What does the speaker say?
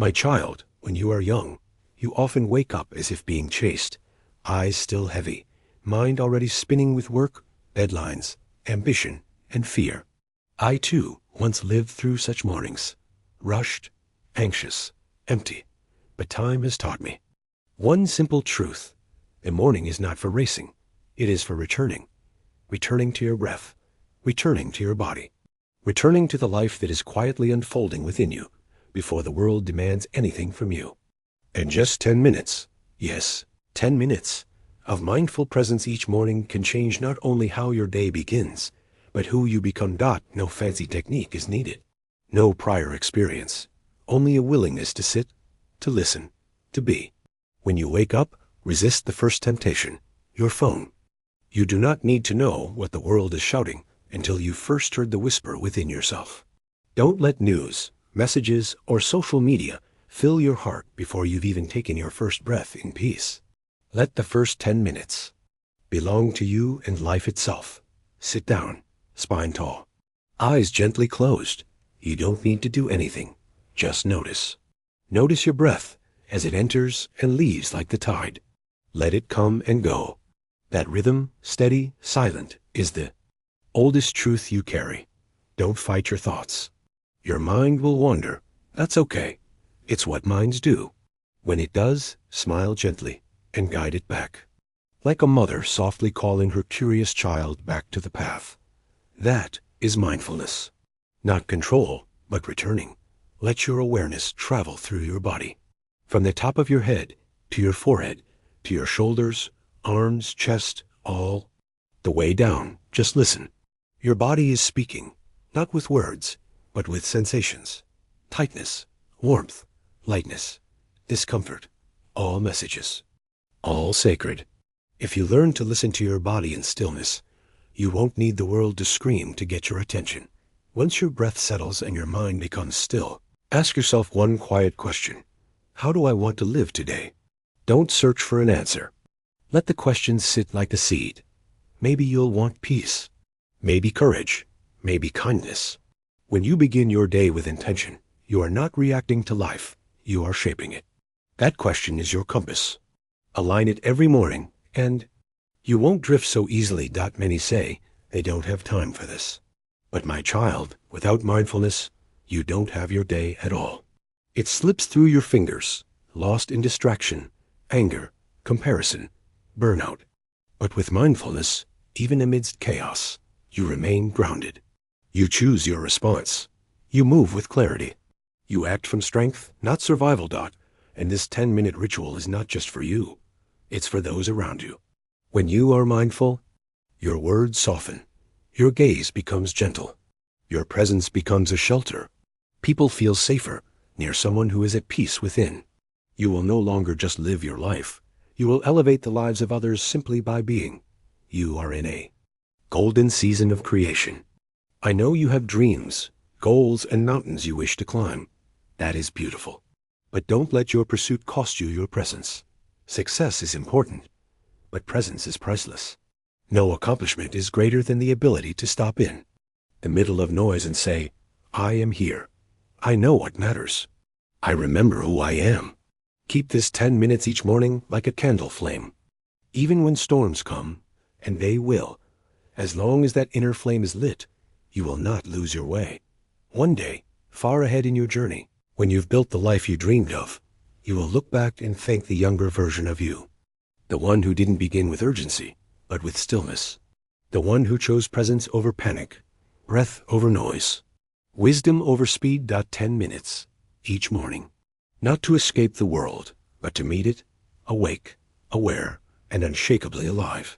My child, when you are young, you often wake up as if being chased, eyes still heavy, mind already spinning with work, deadlines, ambition, and fear. I too once lived through such mornings, rushed, anxious, empty, but time has taught me one simple truth. A morning is not for racing, it is for returning. Returning to your breath, returning to your body, returning to the life that is quietly unfolding within you before the world demands anything from you. And just 10 minutes, yes, 10 minutes of mindful presence each morning can change not only how your day begins, but who you become. No fancy technique is needed. No prior experience. Only a willingness to sit, to listen, to be. When you wake up, resist the first temptation, your phone. You do not need to know what the world is shouting until you first heard the whisper within yourself. Don't let news, messages, or social media fill your heart before you've even taken your first breath in peace. Let the first 10 minutes belong to you and life itself. Sit down, spine tall, eyes gently closed. You don't need to do anything. Just notice. Notice your breath as it enters and leaves like the tide. Let it come and go. That rhythm, steady, silent, is the oldest truth you carry. Don't fight your thoughts. Your mind will wander. That's okay. It's what minds do. When it does, smile gently and guide it back. Like a mother softly calling her curious child back to the path. That is mindfulness. Not control, but returning. Let your awareness travel through your body. From the top of your head, to your forehead, to your shoulders, arms, chest, all the way down. Just listen. Your body is speaking, not with words, but with sensations. Tightness, warmth, lightness, discomfort. All messages. All sacred. If you learn to listen to your body in stillness, you won't need the world to scream to get your attention. Once your breath settles and your mind becomes still, ask yourself one quiet question. How do I want to live today? Don't search for an answer. Let the question sit like a seed. Maybe you'll want peace. Maybe courage. Maybe kindness. When you begin your day with intention, you are not reacting to life. You are shaping it. That question is your compass. Align it every morning, and you won't drift so easily. Many say they don't have time for this. But my child, without mindfulness, you don't have your day at all. It slips through your fingers, lost in distraction, anger, comparison, burnout. But with mindfulness, even amidst chaos, you remain grounded. You choose your response. You move with clarity. You act from strength, not survival. And this 10-minute ritual is not just for you. It's for those around you. When you are mindful, your words soften. Your gaze becomes gentle. Your presence becomes a shelter. People feel safer near someone who is at peace within. You will no longer just live your life. You will elevate the lives of others simply by being. You are in a golden season of creation. I know you have dreams, goals, and mountains you wish to climb. That is beautiful. But don't let your pursuit cost you your presence. Success is important, but presence is priceless. No accomplishment is greater than the ability to stop in the middle of noise and say, I am here. I know what matters. I remember who I am. Keep this 10 minutes each morning like a candle flame. Even when storms come, and they will, as long as that inner flame is lit, you will not lose your way. One day, far ahead in your journey, when you've built the life you dreamed of, you will look back and thank the younger version of you. The one who didn't begin with urgency, but with stillness. The one who chose presence over panic, breath over noise, wisdom over speed. 10 minutes each morning. Not to escape the world, but to meet it, awake, aware, and unshakably alive.